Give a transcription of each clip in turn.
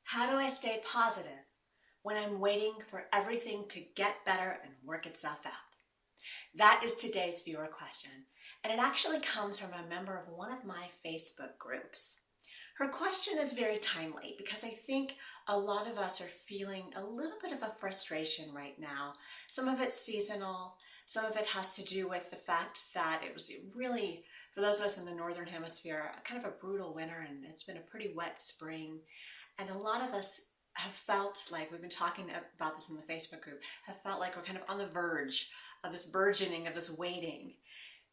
How do I stay positive when I'm waiting for everything to get better and work itself out? That is today's viewer question, and it actually comes from a member of one of my Facebook groups. Her question is very timely because I think a lot of us are feeling a little bit of a frustration right now. Some of it's seasonal, some of it has to do with the fact that it was really, for those of us in the Northern Hemisphere, kind of a brutal winter, and it's been a pretty wet spring. And a lot of us have felt like, we've been talking about this in the Facebook group, have felt like we're kind of on the verge of this burgeoning, of this waiting.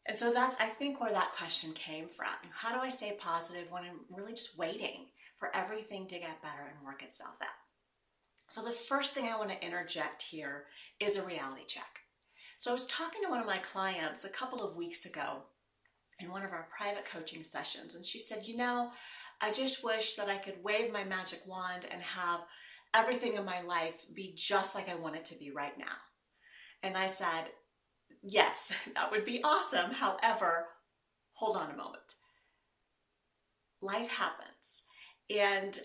And so that's, I think, where that question came from. How do I stay positive when I'm really just waiting for everything to get better and work itself out? So the first thing I want to interject here is a reality check. So I was talking to one of my clients a couple of weeks ago in one of our private coaching sessions, and she said, I just wish that I could wave my magic wand and have everything in my life be just like I want it to be right now. And I said, yes, that would be awesome. However, hold on a moment. Life happens. And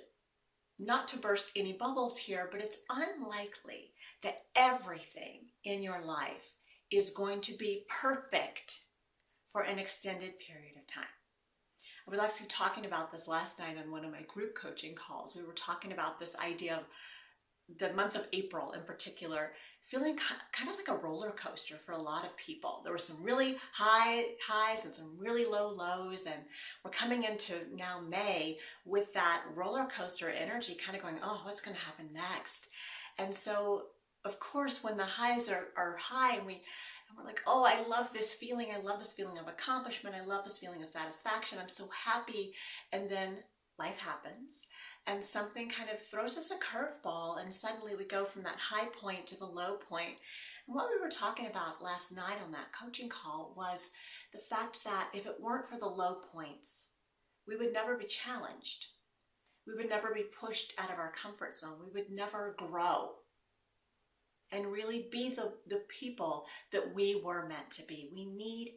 not to burst any bubbles here, but it's unlikely that everything in your life is going to be perfect for an extended period of time. I was actually talking about this last night on one of my group coaching calls. We were talking about this idea of the month of April in particular feeling kind of like a roller coaster for a lot of people. There were some really high highs and some really low lows, and we're coming into now May with that roller coaster energy kind of going, oh, what's going to happen next? And so, of course, when the highs are high and we're like, oh, I love this feeling. I love this feeling of accomplishment. I love this feeling of satisfaction. I'm so happy. And then life happens and something kind of throws us a curveball, and suddenly we go from that high point to the low point. And what we were talking about last night on that coaching call was the fact that if it weren't for the low points, we would never be challenged. We would never be pushed out of our comfort zone. We would never grow and really be the people that we were meant to be. We need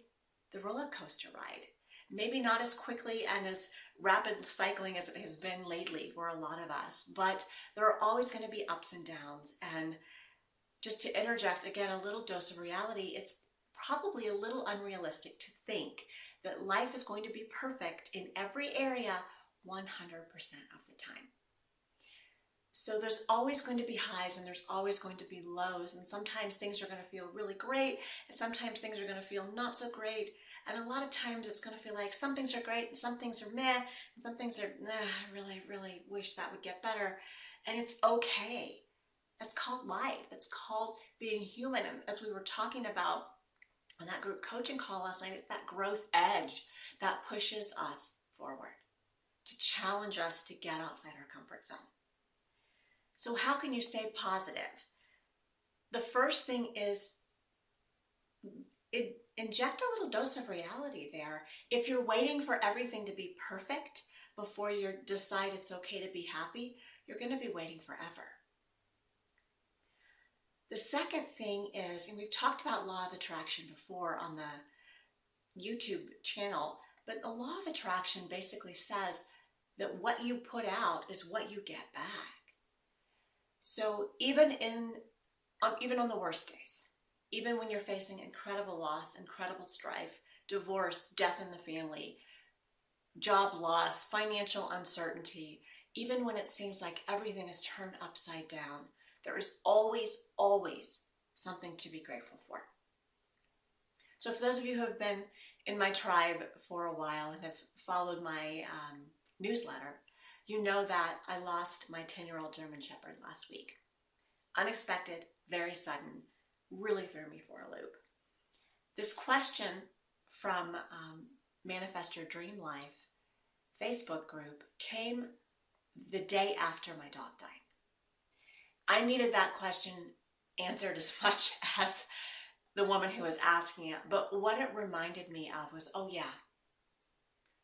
the roller coaster ride. Maybe not as quickly and as rapid cycling as it has been lately for a lot of us, but there are always going to be ups and downs. And just to interject again, a little dose of reality, it's probably a little unrealistic to think that life is going to be perfect in every area 100% of the time. So there's always going to be highs and there's always going to be lows, and sometimes things are going to feel really great and sometimes things are going to feel not so great, and a lot of times it's going to feel like some things are great and some things are meh and some things are, I really wish that would get better, and it's okay. That's called life. It's called being human. And as we were talking about on that group coaching call last night, it's that growth edge that pushes us forward, to challenge us to get outside our comfort zone. So how can you stay positive? The first thing is inject a little dose of reality there. If you're waiting for everything to be perfect before you decide it's okay to be happy, you're going to be waiting forever. The second thing is, and we've talked about law of attraction before on the YouTube channel, but the law of attraction basically says that what you put out is what you get back. So even on the worst days, even when you're facing incredible loss, incredible strife, divorce, death in the family, job loss, financial uncertainty, even when it seems like everything is turned upside down, there is always something to be grateful for. So for those of you who have been in my tribe for a while and have followed my newsletter, you know that I lost my 10-year-old German Shepherd last week. Unexpected, very sudden, really threw me for a loop. This question from Manifest Your Dream Life Facebook group came the day after my dog died. I needed that question answered as much as the woman who was asking it, but what it reminded me of was, oh yeah,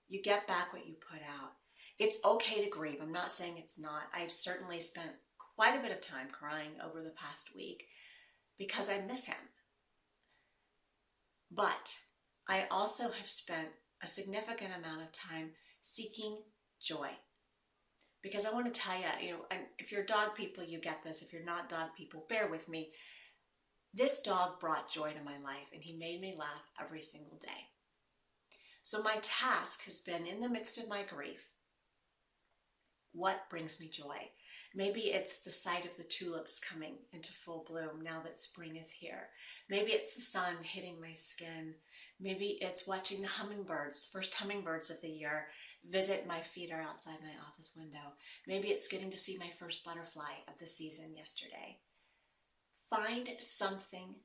you get back what you put out. It's okay to grieve. I'm not saying it's not. I've certainly spent quite a bit of time crying over the past week because I miss him. But I also have spent a significant amount of time seeking joy. Because I want to tell you, and if you're dog people, you get this. If you're not dog people, bear with me. This dog brought joy to my life, and he made me laugh every single day. So my task has been, in the midst of my grief, what brings me joy? Maybe it's the sight of the tulips coming into full bloom now that spring is here. Maybe it's the sun hitting my skin. Maybe it's watching the hummingbirds, first hummingbirds of the year, visit my feeder outside my office window. Maybe it's getting to see my first butterfly of the season yesterday. Find something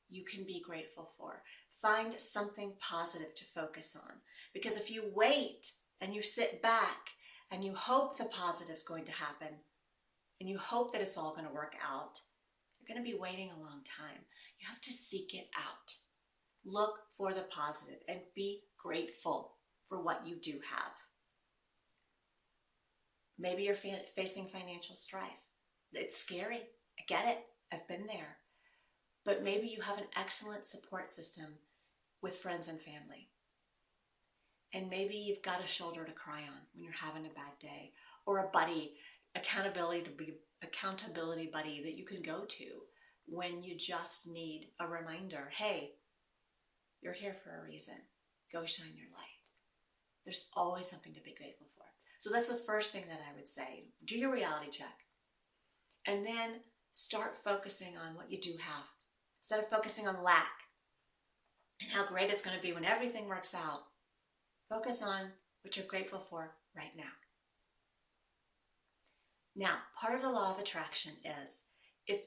you can be grateful for. Find something positive to focus on. Because if you wait and you sit back and you hope the positive is going to happen, and you hope that it's all going to work out, you're going to be waiting a long time. You have to seek it out. Look for the positive and be grateful for what you do have. Maybe you're facing financial strife. It's scary. I get it. I've been there. But maybe you have an excellent support system with friends and family. And maybe you've got a shoulder to cry on when you're having a bad day, or a buddy, accountability buddy that you can go to when you just need a reminder. Hey, you're here for a reason. Go shine your light. There's always something to be grateful for. So that's the first thing that I would say. Do your reality check. And then start focusing on what you do have. Instead of focusing on lack and how great it's going to be when everything works out, focus on what you're grateful for right now. Now, part of the law of attraction is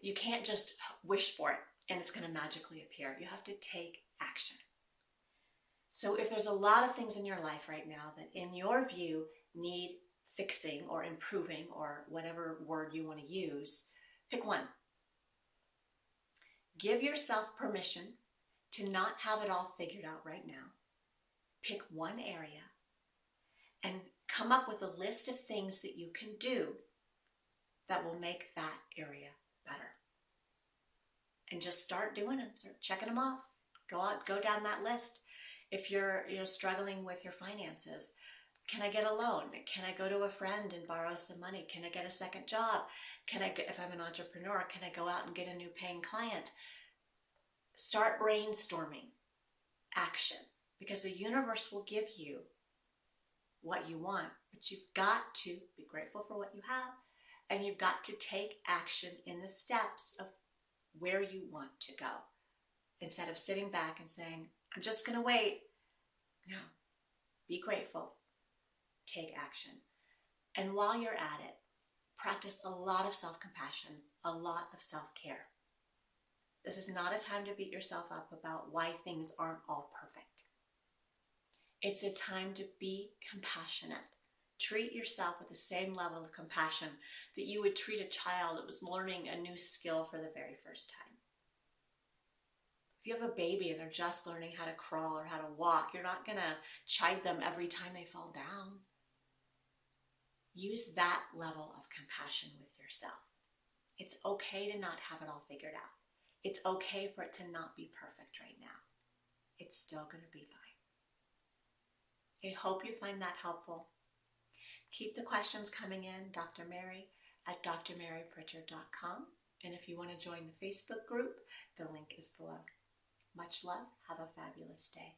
you can't just wish for it and it's going to magically appear. You have to take action. So if there's a lot of things in your life right now that in your view need fixing or improving or whatever word you want to use, pick one. Give yourself permission to not have it all figured out right now. Pick one area and come up with a list of things that you can do that will make that area better. And just start doing them, start checking them off. Go down that list. If you're struggling with your finances, can I get a loan? Can I go to a friend and borrow some money? Can I get a second job? If I'm an entrepreneur, can I go out and get a new paying client? Start brainstorming action, because the universe will give you what you want, but you've got to be grateful for what you have, and you've got to take action in the steps of where you want to go. Instead of sitting back and saying, I'm just going to wait. No, be grateful. Take action. And while you're at it, practice a lot of self-compassion, a lot of self-care. This is not a time to beat yourself up about why things aren't all perfect. It's a time to be compassionate. Treat yourself with the same level of compassion that you would treat a child that was learning a new skill for the very first time. If you have a baby and they're just learning how to crawl or how to walk, you're not going to chide them every time they fall down. Use that level of compassion with yourself. It's okay to not have it all figured out. It's okay for it to not be perfect right now. It's still going to be fine. I hope you find that helpful. Keep the questions coming in, Dr. Mary at drmarypritchard.com. And if you want to join the Facebook group, the link is below. Much love. Have a fabulous day.